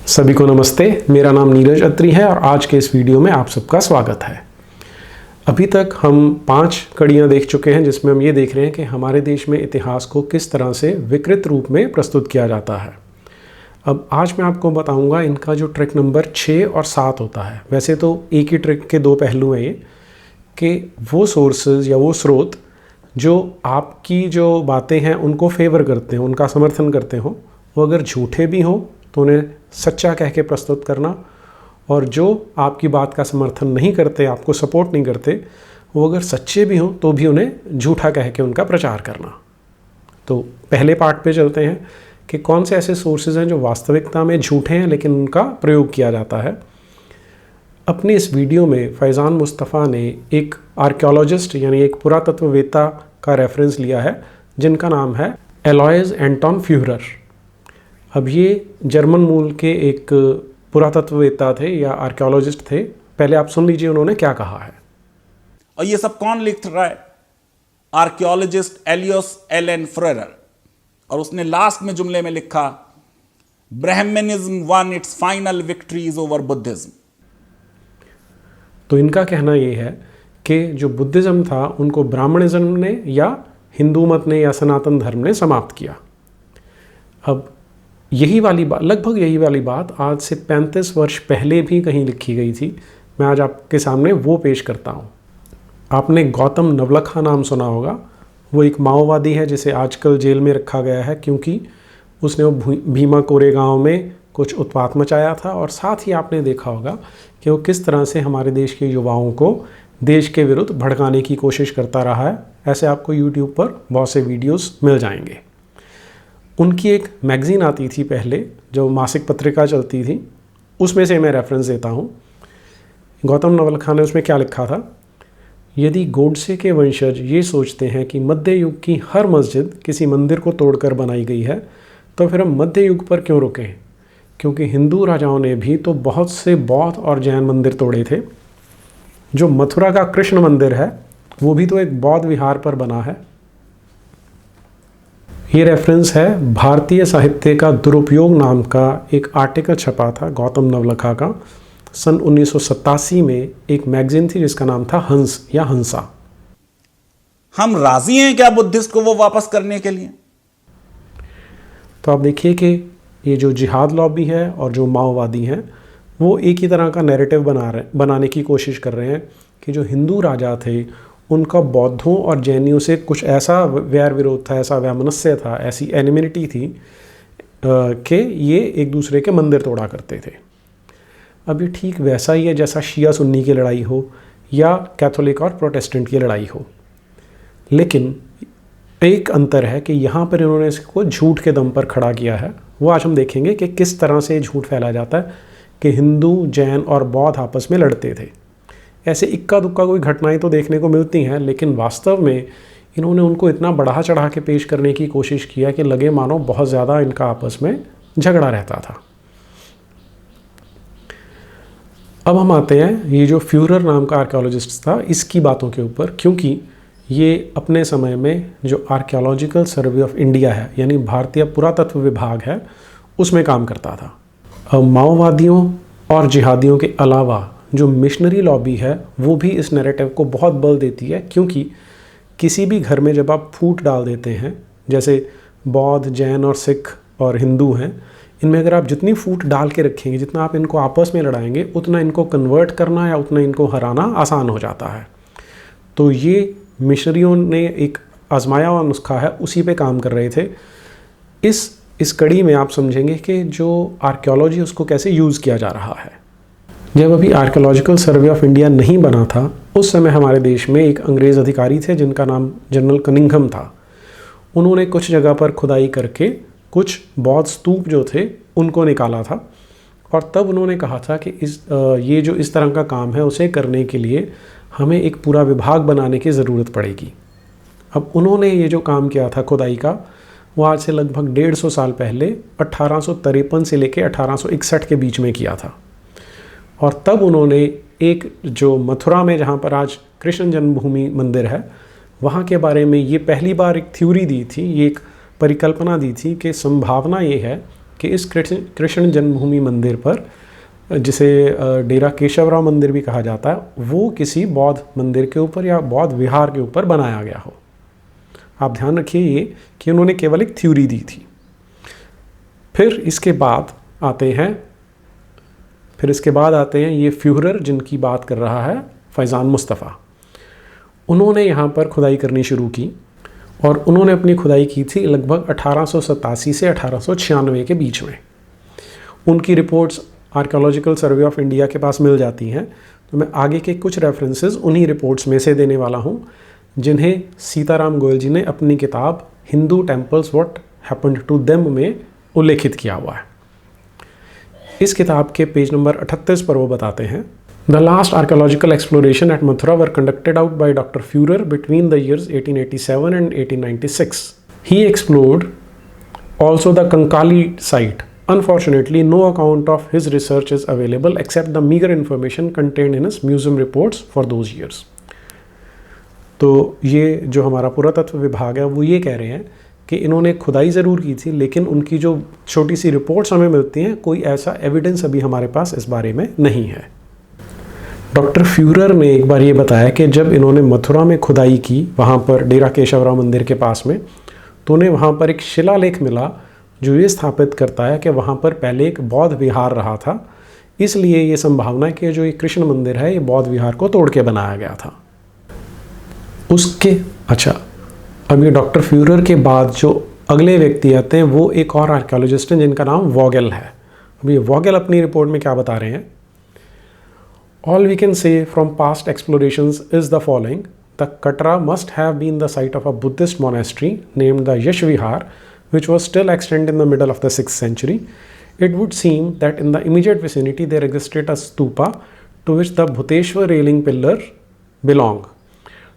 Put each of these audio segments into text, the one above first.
सभी को नमस्ते। मेरा नाम नीरज अत्री है और आज के इस वीडियो में आप सबका स्वागत है। अभी तक हम 5 कड़ियाँ देख चुके हैं जिसमें हम ये देख रहे हैं कि हमारे देश में इतिहास को किस तरह से विकृत रूप में प्रस्तुत किया जाता है। अब आज मैं आपको बताऊंगा इनका जो ट्रिक नंबर 6 और 7 होता है। वैसे तो एक ही ट्रिक के 2 पहलू हैं ये, कि वो सोर्सेज या वो स्रोत जो आपकी जो बातें हैं उनको फेवर करते हैं, उनका समर्थन करते हों, वो अगर झूठे भी हों तो उन्हें सच्चा कह के प्रस्तुत करना, और जो आपकी बात का समर्थन नहीं करते, आपको सपोर्ट नहीं करते, वो अगर सच्चे भी हों तो भी उन्हें झूठा कह के उनका प्रचार करना। तो पहले पार्ट पे चलते हैं कि कौन से ऐसे सोर्सेज हैं जो वास्तविकता में झूठे हैं लेकिन उनका प्रयोग किया जाता है। अपनी इस वीडियो में फैज़ान मुस्तफ़ा ने एक आर्कियोलॉजिस्ट यानी एक पुरातत्ववेत्ता का रेफरेंस लिया है जिनका नाम है एलॉयज़ एंटन फ्यूहरर। अब ये जर्मन मूल के एक पुरातत्ववेत्ता थे या आर्कियोलॉजिस्ट थे। पहले आप सुन लीजिए उन्होंने क्या कहा है। और ये सब कौन लिख रहा है? Archaeologist Alois Allen Fuhrer. और उसने लास्ट में जुमले में लिखा, Brahmanism won its final victories over Buddhism. तो इनका कहना ये है कि जो बुद्धिज्म था उनको ब्राह्मणिज्म ने या हिंदू मत ने या सनातन धर्म ने समाप्त किया। अब यही वाली बात, लगभग यही वाली बात आज से 35 वर्ष पहले भी कहीं लिखी गई थी। मैं आज आपके सामने वो पेश करता हूँ। आपने गौतम नवलखा नाम सुना होगा। वो एक माओवादी है जिसे आजकल जेल में रखा गया है क्योंकि उसने वो भीमा कोरेगांव में कुछ उत्पात मचाया था, और साथ ही आपने देखा होगा कि वो किस तरह से हमारे देश के युवाओं को देश के विरुद्ध भड़काने की कोशिश करता रहा है। ऐसे आपको यूट्यूब पर बहुत से वीडियोस मिल जाएंगे। उनकी एक मैगज़ीन आती थी पहले, जो मासिक पत्रिका चलती थी, उसमें से मैं रेफरेंस देता हूँ। गौतम नवलखा ने उसमें क्या लिखा था, यदि गोडसे के वंशज ये सोचते हैं कि मध्य युग की हर मस्जिद किसी मंदिर को तोड़कर बनाई गई है, तो फिर हम मध्य युग पर क्यों रुकें? क्योंकि हिंदू राजाओं ने भी तो बहुत से बौद्ध और जैन मंदिर तोड़े थे। जो मथुरा का कृष्ण मंदिर है वो भी तो एक बौद्ध विहार पर बना है। ये रेफरेंस है भारतीय साहित्य का दुरुपयोग नाम का एक आर्टिकल छपा था गौतम नवलखा का सन 1987 में। एक मैगजीन थी जिसका नाम था हंस या हंसा। हम राजी हैं क्या बुद्धिस्ट को वो वापस करने के लिए? तो आप देखिए कि ये जो जिहाद लॉबी है और जो माओवादी हैं वो एक ही तरह का नैरेटिव बनाने की कोशिश कर रहे हैं कि जो हिंदू राजा थे उनका बौद्धों और जैनियों से कुछ ऐसा वैर विरोध था, ऐसा वैमनस्य था, ऐसी एनिमिटी थी कि ये एक दूसरे के मंदिर तोड़ा करते थे। अभी ठीक वैसा ही है जैसा शिया सुन्नी की लड़ाई हो या कैथोलिक और प्रोटेस्टेंट की लड़ाई हो। लेकिन एक अंतर है कि यहाँ पर इन्होंने इसको झूठ के दम पर खड़ा किया है। वो आज हम देखेंगे कि किस तरह से झूठ फैलाया जाता है कि हिंदू, जैन और बौद्ध आपस में लड़ते थे। ऐसे इक्का दुक्का कोई घटनाएं तो देखने को मिलती हैं, लेकिन वास्तव में इन्होंने उनको इतना बढ़ा चढ़ा के पेश करने की कोशिश किया कि लगे मानो बहुत ज़्यादा इनका आपस में झगड़ा रहता था। अब हम आते हैं ये जो फ्यूहरर नाम का आर्कियोलॉजिस्ट था इसकी बातों के ऊपर, क्योंकि ये अपने समय में जो आर्कियोलॉजिकल सर्वे ऑफ इंडिया है यानी भारतीय पुरातत्व विभाग है उसमें काम करता था। अब माओवादियों और जिहादियों के अलावा जो मिशनरी लॉबी है वो भी इस नैरेटिव को बहुत बल देती है, क्योंकि किसी भी घर में जब आप फूट डाल देते हैं, जैसे बौद्ध, जैन और सिख और हिंदू हैं, इनमें अगर आप जितनी फूट डाल के रखेंगे, जितना आप इनको आपस में लड़ाएंगे, उतना इनको कन्वर्ट करना या उतना इनको हराना आसान हो जाता है। तो ये मिशनरियों ने एक आजमाया हुआ नुस्खा है, उसी पे काम कर रहे थे। इस कड़ी में आप समझेंगे कि जो आर्कियोलॉजी उसको कैसे यूज़ किया जा रहा है। जब अभी आर्कियोलॉजिकल सर्वे ऑफ इंडिया नहीं बना था उस समय हमारे देश में एक अंग्रेज़ अधिकारी थे जिनका नाम जनरल कनिंघम था। उन्होंने कुछ जगह पर खुदाई करके कुछ बौद्ध स्तूप जो थे उनको निकाला था, और तब उन्होंने कहा था कि ये जो इस तरह का काम है उसे करने के लिए हमें एक पूरा विभाग बनाने की ज़रूरत पड़ेगी। अब उन्होंने ये जो काम किया था खुदाई का, वो आज से लगभग 150 साल पहले 1853 से लेकर 1861 के बीच में किया था। और तब उन्होंने एक जो मथुरा में जहाँ पर आज कृष्ण जन्मभूमि मंदिर है वहाँ के बारे में ये पहली बार एक थ्योरी दी थी, ये एक परिकल्पना दी थी कि संभावना ये है कि इस कृष्ण जन्मभूमि मंदिर पर, जिसे डेरा केशवराव मंदिर भी कहा जाता है, वो किसी बौद्ध मंदिर के ऊपर या बौद्ध विहार के ऊपर बनाया गया हो। आप ध्यान रखिए ये कि उन्होंने केवल एक थ्योरी दी थी। फिर इसके बाद आते हैं ये फ्यूहरर जिनकी बात कर रहा है फैज़ान मुस्तफ़ा। उन्होंने यहाँ पर खुदाई करनी शुरू की और उन्होंने अपनी खुदाई की थी लगभग 1887 से 1896 के बीच में। उनकी reports archaeological survey of India के पास मिल जाती हैं, तो मैं आगे के कुछ रेफरेंसेस उन्हीं रिपोर्ट्स में से देने वाला हूँ, जिन्हें सीताराम गोयल जी ने अपनी किताब Hindu temples what happened to them में उल्लेखित किया हुआ है। इस किताब के पेज नंबर 38 पर वो बताते हैं, the last archaeological exploration at Mathura were conducted out by doctor Fuhrer between the years 1887 and 1896. He explored also the Kankali site. Unfortunately, no account of his research is available except the meager information contained in his museum reports for those years. तो ये जो हमारा पुरातत्व विभाग है वो ये कह रहे हैं कि इन्होंने खुदाई ज़रूर की थी, लेकिन उनकी जो छोटी सी रिपोर्ट्स हमें मिलती हैं, कोई ऐसा एविडेंस अभी हमारे पास इस बारे में नहीं है। डॉक्टर फ्यूरर ने एक बार ये बताया कि जब इन्होंने मथुरा में खुदाई की, वहाँ पर डेरा केशवराव मंदिर के पास में, तो उन्हें वहाँ पर एक शिलालेख मिला जो ये स्थापित करता है कि वहाँ पर पहले एक बौद्ध विहार रहा था, इसलिए ये संभावना है कि जो ये कृष्ण मंदिर है ये बौद्ध विहार को तोड़ के बनाया गया था। अब ये डॉक्टर फ्यूरर के बाद जो अगले व्यक्ति आते हैं वो एक और आर्कियोलॉजिस्ट हैं जिनका नाम वॉगेल है। अब ये वॉगेल अपनी रिपोर्ट में क्या बता रहे हैं, all we can say from past explorations is the following, the Katra must have been the site of a Buddhist monastery named the Yash Vihar, which was still extant in the middle of the 6th century. It would seem that in the immediate vicinity there existed a stupa to which the Bhuteshwar railing pillar belonged.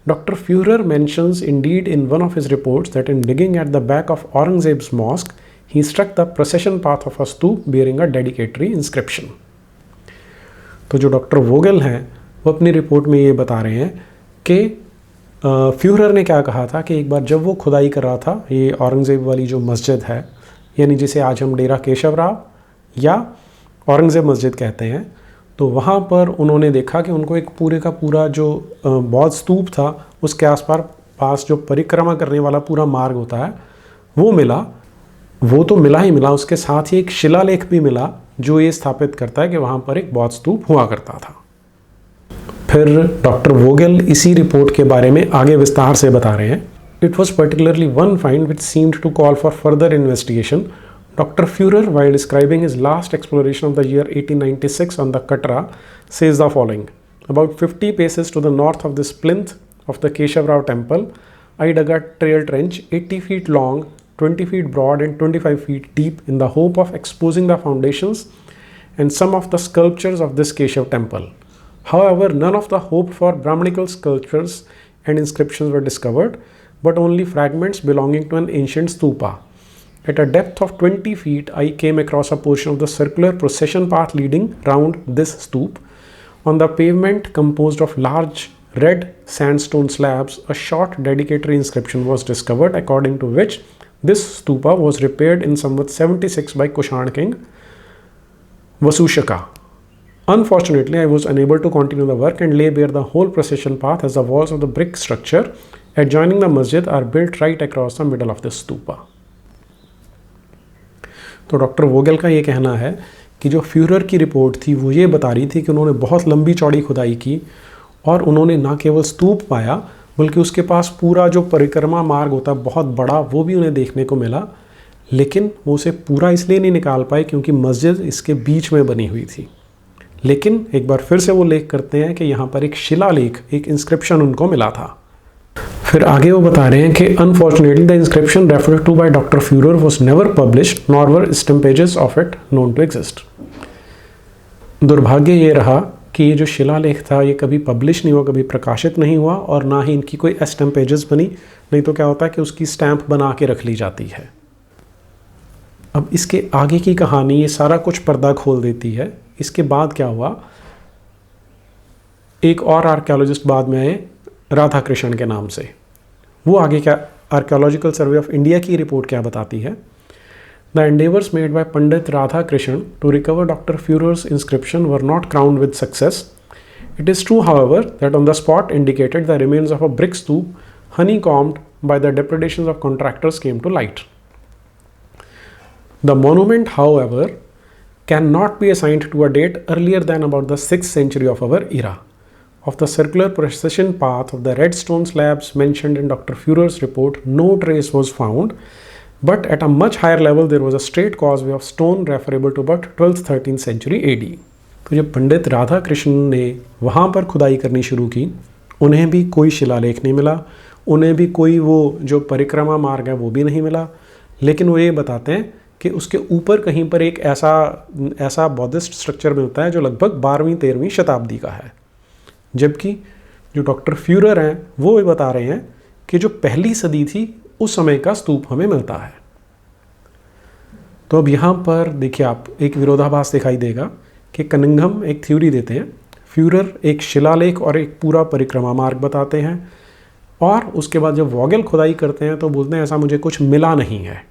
Dr. Führer mentions indeed in one of his reports that in digging at the back of Aurangzeb's mosque, he struck the procession path of a stup bearing a dedicatory inscription. तो जो doctor Vogel हैं वो अपनी report में ये बता रहे हैं कि फ्यूरर ने क्या कहा था कि एक बार जब वो खुदाई कर रहा था ये औरंगज़ेब वाली जो मस्जिद है, यानी जिसे आज हम डेरा केशवराव या औरंगज़ेब मस्जिद कहते हैं, तो वहाँ पर उन्होंने देखा कि उनको एक पूरे का पूरा जो बौद्ध स्तूप था उसके पास जो परिक्रमा करने वाला पूरा मार्ग होता है वो मिला। वो तो मिला ही मिला, उसके साथ ही एक शिलालेख भी मिला जो ये स्थापित करता है कि वहाँ पर एक बौद्ध स्तूप हुआ करता था। फिर डॉक्टर वोगेल इसी रिपोर्ट के बारे में आगे विस्तार से बता रहे हैं, it was particularly one find which seemed to call for further investigation. Dr. Führer, while describing his last exploration of the year 1896 on the Katra, says the following: about 50 paces to the north of this plinth of the Keshavrao temple, I dug a trail trench 80 feet long, 20 feet broad and 25 feet deep in the hope of exposing the foundations and some of the sculptures of this Keshav temple. However, none of the hoped for Brahmanical sculptures and inscriptions were discovered, but only fragments belonging to an ancient stupa. At a depth of 20 feet, I came across a portion of the circular procession path leading round this stoop. On the pavement, composed of large red sandstone slabs, a short dedicatory inscription was discovered, according to which this stupa was repaired in Samvat 76 by Kushan king Vasushaka. Unfortunately, I was unable to continue the work and lay bare the whole procession path, as the walls of the brick structure adjoining the masjid are built right across the middle of this stupa. तो doctor Vogel का ये कहना है कि जो Führer की report थी वो ये बता रही थी कि उन्होंने बहुत लंबी चौड़ी खुदाई की और उन्होंने ना केवल स्तूप पाया बल्कि उसके पास पूरा जो परिक्रमा मार्ग होता है बहुत बड़ा, वो भी उन्हें देखने को मिला, लेकिन वो उसे पूरा इसलिए नहीं निकाल पाए क्योंकि मस्जिद इसके बीच में बनी हुई थी. लेकिन एक बार फिर से वो लेख करते हैं कि यहाँ पर एक शिलालेख, एक इंस्क्रिप्शन उनको मिला था. फिर आगे वो बता रहे हैं कि unfortunately the inscription referred to by doctor Fuhrer was never published nor were estampages of it known to exist. दुर्भाग्य ये रहा कि ये जो शिलालेख था ये कभी पब्लिश नहीं हुआ, कभी प्रकाशित नहीं हुआ और ना ही इनकी कोई स्टैम्पेजेस बनी. नहीं तो क्या होता है कि उसकी स्टैंप बना के रख ली जाती है. अब इसके आगे की कहानी ये सारा कुछ पर्दा खोल देती है. इसके बाद क्या हुआ, एक और आर्कियोलॉजिस्ट बाद में आए राधा कृष्ण के नाम से. वो आगे क्या आर्कियोलॉजिकल सर्वे ऑफ इंडिया की रिपोर्ट क्या बताती है. The endeavors made by Pandit Radhakrishnan to recover Dr. Furer's inscription were not crowned with success. It is true, however, that on the spot indicated the remains of a brick stoop honeycombed by the depredations of contractors came to light. The monument, however, cannot be assigned to a date earlier than about the 6th century of our era. Of the circular procession path of the red stone slabs mentioned in Dr. Furer's report, no trace was found, but at a much higher level there was a straight causeway of stone referable to about 12th-13th century AD. तो जब पंडित राधा कृष्ण ने वहाँ पर खुदाई करनी शुरू की, उन्हें भी कोई शिलालेख नहीं मिला, उन्हें भी कोई वो जो परिक्रमा मार्ग है वो भी नहीं मिला, लेकिन वो ये बताते हैं कि उसके ऊपर कहीं पर एक ऐसा बौद्धिस्ट स्ट्रक्चर मिलता है जो लगभग 12वीं-13वीं शताब्दी का है, जबकि जो डॉक्टर फ्यूरर हैं वो ये बता रहे हैं कि जो पहली सदी थी उस समय का स्तूप हमें मिलता है। तो अब यहाँ पर देखिए आप एक विरोधाभास दिखाई देगा कि कनिंघम एक थ्योरी देते हैं, फ्यूरर एक शिलालेख और एक पूरा परिक्रमा मार्ग बताते हैं, और उसके बाद जब वोगेल खुदाई करते हैं तो बोलते हैं ऐसा मुझे कुछ मिला नहीं है।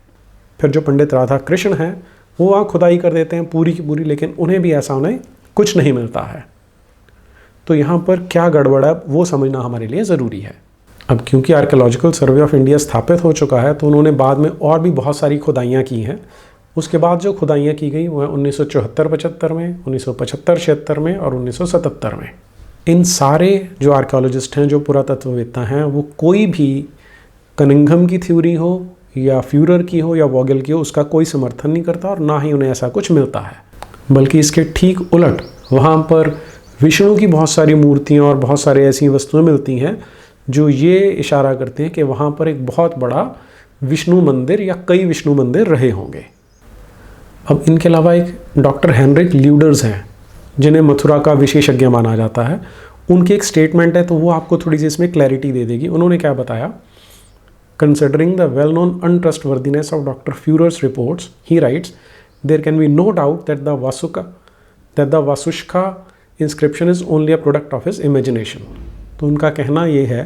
फिर जो पंडित राधा कृष्ण हैं वो वहाँ खुदाई कर देते हैं पूरी की पूरी, लेकिन उन्हें भी ऐसा उन्हें कुछ नहीं मिलता है। तो यहाँ पर क्या गड़बड़ है वो समझना हमारे लिए ज़रूरी है। अब क्योंकि आर्कियोलॉजिकल सर्वे ऑफ इंडिया स्थापित हो चुका है तो उन्होंने बाद में और भी बहुत सारी खुदाइयाँ की हैं। उसके बाद जो खुदाइयाँ की गई वो है 1974-75 में, 1975-76 में और 1977 में। इन सारे जो आर्कियोलॉजिस्ट हैं, जो पुरातत्ववेत्ता हैं, वो कोई भी कनिंघम की थ्योरी हो या फ्यूरर की हो या वोगेल की हो उसका कोई समर्थन नहीं करता, और ना ही उन्हें ऐसा कुछ मिलता है। बल्कि इसके ठीक उलट वहाँ पर विष्णु की बहुत सारी मूर्तियाँ और बहुत सारी ऐसी वस्तुएं मिलती हैं जो ये इशारा करते हैं कि वहाँ पर एक बहुत बड़ा विष्णु मंदिर या कई विष्णु मंदिर रहे होंगे। अब इनके अलावा एक डॉक्टर हेनरिक ल्यूडर्स हैं जिन्हें मथुरा का विशेषज्ञ माना जाता है। उनकी एक स्टेटमेंट है तो वो आपको थोड़ी सी इसमें क्लैरिटी दे देगी। उन्होंने क्या बताया, considering the well known untrustworthiness of doctor Fuhrer's reports, he writes, there can be no doubt that the Vasushka inscription is only a product of his imagination. तो उनका कहना ये है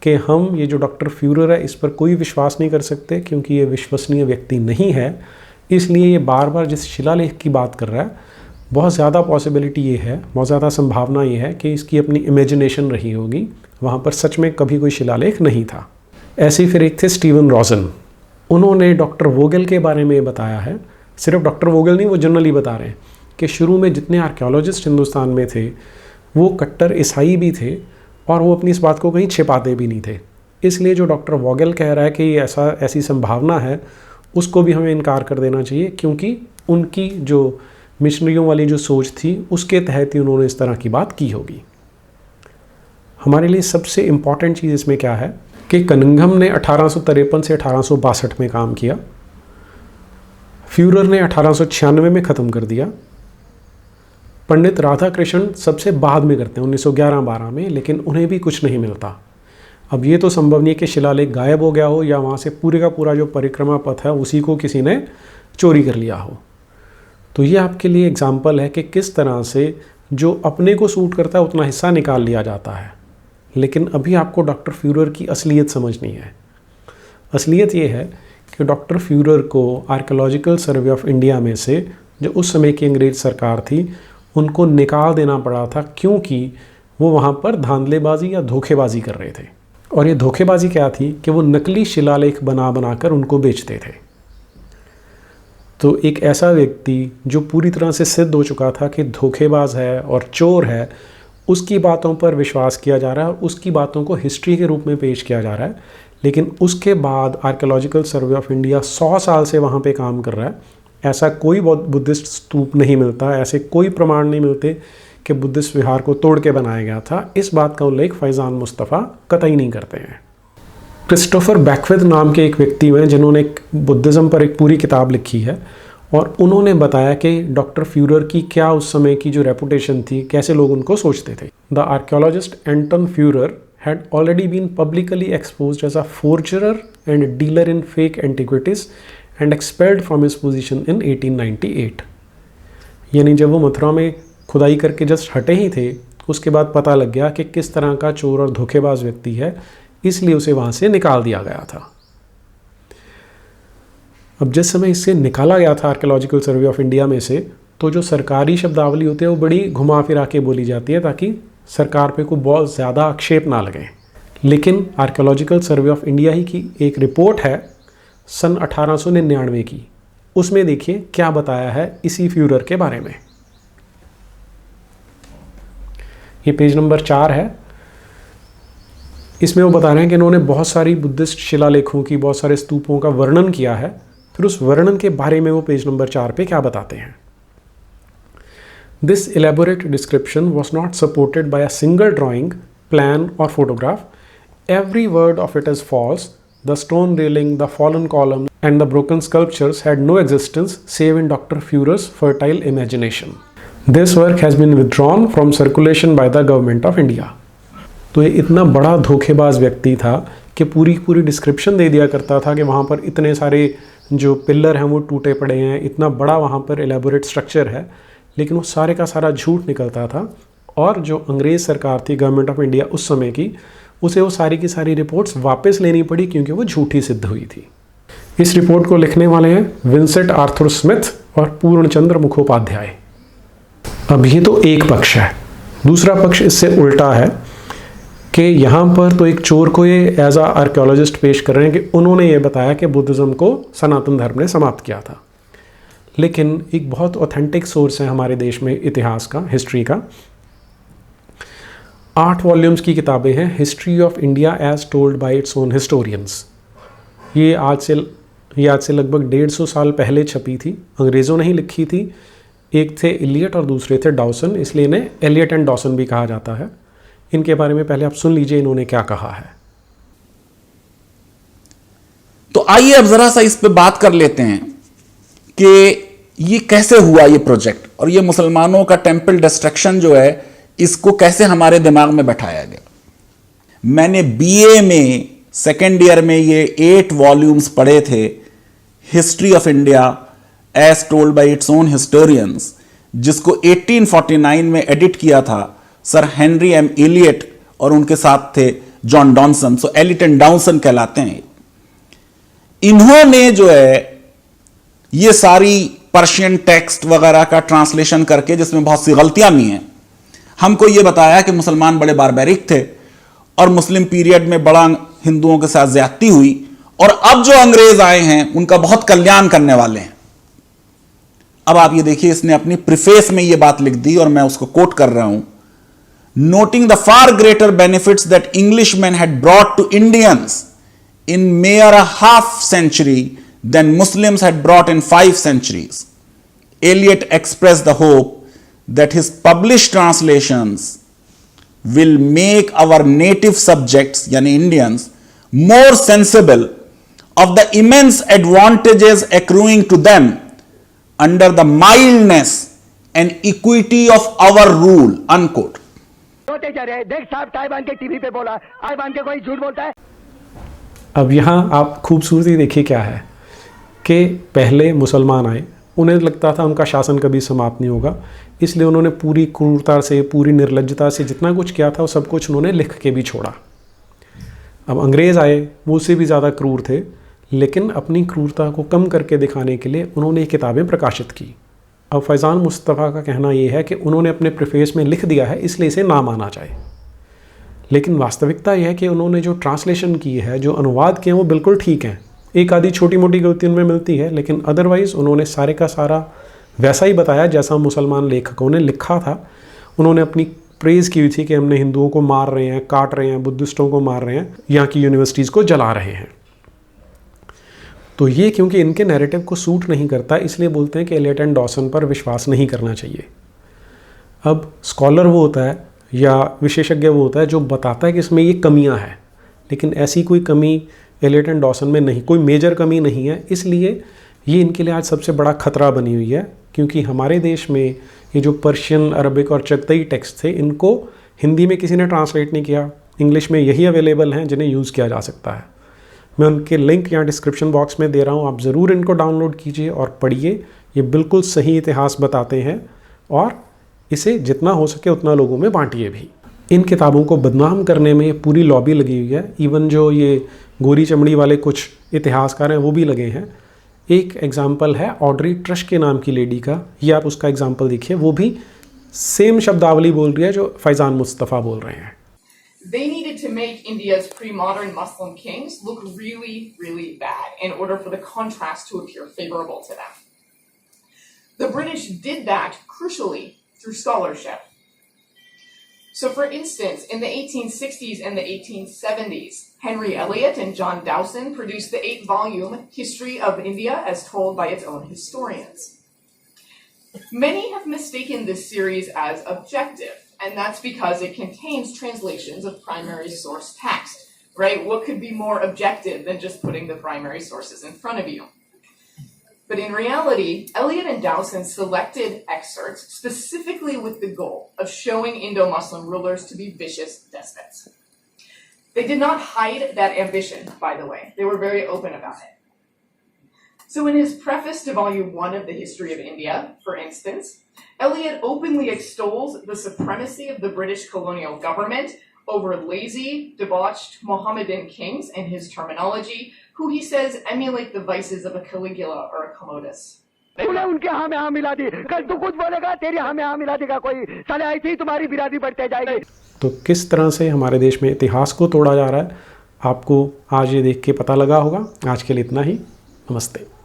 कि हम ये जो डॉक्टर फ्यूरर है इस पर कोई विश्वास नहीं कर सकते क्योंकि ये विश्वसनीय व्यक्ति नहीं है। इसलिए ये बार बार जिस शिलालेख की बात कर रहा है, बहुत ज़्यादा पॉसिबिलिटी ये है, बहुत ज़्यादा संभावना ये है कि इसकी अपनी इमेजिनेशन रही होगी, वहाँ पर सच में कभी कोई शिलालेख नहीं था। ऐसे ही फिर एक थे स्टीवन रॉजन, उन्होंने डॉक्टर वोगेल के बारे में बताया है। सिर्फ डॉक्टर वोगेल नहीं, वो जनरली बता रहे हैं कि शुरू में जितने आर्कियोलॉजिस्ट हिंदुस्तान में थे वो कट्टर ईसाई भी थे और वो अपनी इस बात को कहीं छिपाते भी नहीं थे। इसलिए जो डॉक्टर वोगेल कह रहा है कि ऐसी संभावना है, उसको भी हमें इनकार कर देना चाहिए, क्योंकि उनकी जो मिशनरियों वाली जो सोच थी उसके तहत ही उन्होंने इस तरह की बात की होगी। हमारे लिए सबसे इम्पॉर्टेंट चीज़ इसमें क्या है कि कनिंघम ने 1853 से 1862 में काम किया, फ्यूरर ने 1896 में ख़त्म कर दिया, पंडित राधाकृष्ण सबसे बाद में करते हैं 1911-12 में, लेकिन उन्हें भी कुछ नहीं मिलता। अब ये तो संभव नहीं है कि शिलालेख गायब हो गया हो या वहाँ से पूरे का पूरा जो परिक्रमा पथ है उसी को किसी ने चोरी कर लिया हो। तो ये आपके लिए एग्जाम्पल है कि किस तरह से जो अपने को सूट करता है उतना हिस्सा निकाल लिया जाता है। लेकिन अभी आपको डॉक्टर फ्यूरर की असलियत समझनी है। असलियत ये है कि डॉक्टर फ्यूरर को आर्कियोलॉजिकल सर्वे ऑफ इंडिया में से जो उस समय की अंग्रेज सरकार थी उनको निकाल देना पड़ा था, क्योंकि वो वहाँ पर धांधलेबाजी या धोखेबाजी कर रहे थे। और ये धोखेबाजी क्या थी कि वो नकली शिलालेख बना कर उनको बेचते थे। तो एक ऐसा व्यक्ति जो पूरी तरह से सिद्ध हो चुका था कि धोखेबाज है और चोर है, उसकी बातों पर विश्वास किया जा रहा है, उसकी बातों को हिस्ट्री के रूप में पेश किया जा रहा है। लेकिन उसके बाद आर्कियोलॉजिकल सर्वे ऑफ इंडिया 100 साल से वहाँ पे काम कर रहा है। ऐसा कोई बुद्धिस्ट स्तूप नहीं मिलता, ऐसे कोई प्रमाण नहीं मिलते कि बुद्धिस्ट विहार को तोड़ के बनाया गया था। इस बात का उल्लेख फैज़ान मुस्तफ़ा कतई नहीं करते हैं। क्रिस्टोफर बैकविथ नाम के एक व्यक्ति हैं जिन्होंने बुद्धिज़्म पर एक पूरी किताब लिखी है, और उन्होंने बताया कि डॉक्टर फ्यूरर की क्या उस समय की जो रेपुटेशन थी, कैसे लोग उनको सोचते थे। The archaeologist Anton Führer had already been publicly exposed as a forger and dealer in fake antiquities and expelled from his position in 1898। यानी जब वो मथुरा में खुदाई करके जस्ट हटे ही थे, उसके बाद पता लग गया कि किस तरह का चोर और धोखेबाज व्यक्ति है, इसलिए उसे वहाँ से निकाल दिया गया था। अब जिस समय इसे निकाला गया था आर्कियोलॉजिकल सर्वे ऑफ इंडिया में से, तो जो सरकारी शब्दावली होती है वो बड़ी घुमा फिरा के बोली जाती है ताकि सरकार पे कोई बहुत ज़्यादा आक्षेप ना लगे। लेकिन आर्कियोलॉजिकल सर्वे ऑफ इंडिया ही की एक रिपोर्ट है सन 1899 की, उसमें देखिए क्या बताया है इसी फ्यूरर के बारे में। ये पेज नंबर 4 है। इसमें वो बता रहे हैं कि इन्होंने बहुत सारी बुद्धिस्ट शिलालेखों की, बहुत सारे स्तूपों का वर्णन किया है। फिर उस वर्णन के बारे में वो पेज नंबर 4 पे क्या बताते हैं। This elaborate description was not supported by a single drawing, plan or photograph. Every word of it is false. The stone railing, the fallen column and the broken sculptures had no existence save in Dr. Furer's fertile imagination. This work has been withdrawn from circulation by the government of India. तो ये इतना बड़ा धोखेबाज व्यक्ति था कि पूरी description दे दिया करता था कि वहाँ पर इतने सारे जो पिलर हैं वो टूटे पड़े हैं, इतना बड़ा वहाँ पर एलेबोरेट स्ट्रक्चर है, लेकिन वो सारे का सारा झूठ निकलता था। और जो अंग्रेज़ सरकार थी, गवर्नमेंट ऑफ इंडिया उस समय की, उसे वो सारी की सारी रिपोर्ट्स वापस लेनी पड़ी क्योंकि वो झूठी सिद्ध हुई थी। इस रिपोर्ट को लिखने वाले हैं विंसेंट आर्थर स्मिथ और पूर्णचंद्र मुखोपाध्याय। अब ये तो एक पक्ष है। दूसरा पक्ष इससे उल्टा है कि यहाँ पर तो एक चोर को ये एज आ आर्कियोलॉजिस्ट पेश कर रहे हैं कि उन्होंने ये बताया कि बुद्धिज़्म को सनातन धर्म ने समाप्त किया था। लेकिन एक बहुत ऑथेंटिक सोर्स है हमारे देश में इतिहास का, हिस्ट्री का। 8 वॉल्यूम्स की किताबें हैं, history of India as told by its own historians. ये आज से लगभग 150 साल पहले छपी थी, अंग्रेज़ों ने ही लिखी थी। एक थे इलियट और दूसरे थे डॉसन, इसलिए इन्हें एलियट एंड डॉसन भी कहा जाता है। इनके बारे में पहले आप सुन लीजिए इन्होंने क्या कहा है। तो आइए अब जरा सा इस पे बात कर लेते हैं कि ये कैसे हुआ ये प्रोजेक्ट, और ये मुसलमानों का टेंपल डिस्ट्रक्शन जो है इसको कैसे हमारे दिमाग में बैठाया गया। मैंने बीए में सेकेंड ईयर में ये 8 वॉल्यूम्स पढ़े थे, history of India as told by its own historians, जिसको 1849 में एडिट किया था सर हेनरी एम एलियट और उनके साथ थे जॉन डॉनसन। सो एलियट एंड डॉनसन कहलाते हैं। इन्होंने जो है ये सारी पर्शियन टेक्स्ट वगैरह का ट्रांसलेशन करके, जिसमें बहुत सी गलतियां भी हैं, हमको ये बताया कि मुसलमान बड़े बारबैरिक थे और मुस्लिम पीरियड में बड़ा हिंदुओं के साथ ज्यादती हुई, और अब जो अंग्रेज आए हैं उनका बहुत कल्याण करने वाले हैं। अब आप ये देखिए, इसने अपनी प्रीफेस में ये बात लिख दी और मैं उसको कोट कर रहा हूं। Noting the far greater benefits that Englishmen had brought to Indians in mere a half century than Muslims had brought in 5 centuries, Eliot expressed the hope that his published translations will make our native subjects, yani Indians, more sensible of the immense advantages accruing to them under the mildness and equity of our rule, unquote. देख साहब, tie बांध के TV पे बोला, tie बांध के कोई झूठ बोलता है। अब यहाँ आप खूबसूरती देखिए क्या है कि पहले मुसलमान आए, उन्हें लगता था उनका शासन कभी समाप्त नहीं होगा, इसलिए उन्होंने पूरी क्रूरता से, पूरी निर्लज्जता से जितना कुछ किया था वो सब कुछ उन्होंने लिख के भी छोड़ा। अब अंग्रेज़ आए, वो उससे भी ज़्यादा क्रूर थे, लेकिन अपनी क्रूरता को कम करके दिखाने के लिए उन्होंने ये किताबें प्रकाशित की। अब फैज़ान मुस्तफ़ा का कहना ये है कि उन्होंने अपने प्रीफेस में लिख दिया है इसलिए इसे ना माना जाए, लेकिन वास्तविकता यह है कि उन्होंने जो ट्रांसलेशन की है, जो अनुवाद किए हैं, वो बिल्कुल ठीक हैं। एक आधी छोटी मोटी गलती उनमें मिलती है, लेकिन अदरवाइज़ उन्होंने सारे का सारा वैसा ही बताया जैसा मुसलमान लेखकों ने लिखा था। उन्होंने अपनी प्रेज़ की हुई थी कि हमने हिंदुओं को मार रहे हैं, काट रहे हैं, बुद्धिस्टों को मार रहे हैं, यहाँ की यूनिवर्सिटीज़ को जला रहे हैं। तो ये क्योंकि इनके नैरेटिव को सूट नहीं करता, इसलिए बोलते हैं कि एलियट एंड डॉसन पर विश्वास नहीं करना चाहिए। अब स्कॉलर वो होता है या विशेषज्ञ वो होता है जो बताता है कि इसमें ये कमियां हैं, लेकिन ऐसी कोई कमी एलियट एंड डॉसन में नहीं, कोई मेजर कमी नहीं है। इसलिए ये इनके लिए आज सबसे बड़ा खतरा बनी हुई है, क्योंकि हमारे देश में ये जो पर्शियन, अरबिक और चगतई टेक्स्ट थे, इनको हिंदी में किसी ने ट्रांसलेट नहीं किया। इंग्लिश में यही अवेलेबल हैं जिन्हें यूज़ किया जा सकता है। मैं उनके लिंक यहाँ डिस्क्रिप्शन बॉक्स में दे रहा हूँ, आप ज़रूर इनको डाउनलोड कीजिए और पढ़िए। ये बिल्कुल सही इतिहास बताते हैं और इसे जितना हो सके उतना लोगों में बांटिए भी। इन किताबों को बदनाम करने में पूरी लॉबी लगी हुई है। इवन जो ये गोरी चमड़ी वाले कुछ इतिहासकार हैं वो भी लगे हैं। एक एग्जाम्पल है ऑड्री ट्रश के नाम की लेडी का, ये आप उसका एग्जाम्पल देखिए, वो भी सेम शब्दावली बोल रही है जो फैज़ान मुस्तफ़ा बोल रहे हैं। They needed to make India's pre-modern Muslim kings look really, really bad in order for the contrast to appear favorable to them. The British did that crucially through scholarship. So, for instance, in the 1860s and the 1870s, Henry Eliot and John Dowson produced the 8-volume History of India as told by its own historians. Many have mistaken this series as objective, and that's because it contains translations of primary source text, right? What could be more objective than just putting the primary sources in front of you? But in reality, Eliot and Dowson selected excerpts specifically with the goal of showing Indo-Muslim rulers to be vicious despots. They did not hide that ambition, by the way. They were very open about it. So in his preface to Volume 1 of the History of India, for instance, Eliot openly extols the supremacy of the British colonial government over lazy, debauched Mohammedan kings, in his terminology, who he says emulate the vices of a Caligula or a Commodus. तूने उनके हाँ में हाँ मिला दी, कल तू कुछ बोलेगा तेरी हाँ में हाँ मिला देगा कोई, साले ऐसी ही तुम्हारी बिरादरी बढ़ते जाएगी। तो किस तरह से हमारे देश में इतिहास को तोड़ा जा रहा है, आपको आज ये देख के पता लगा होगा। आज के लिए इतना ही, नमस्ते।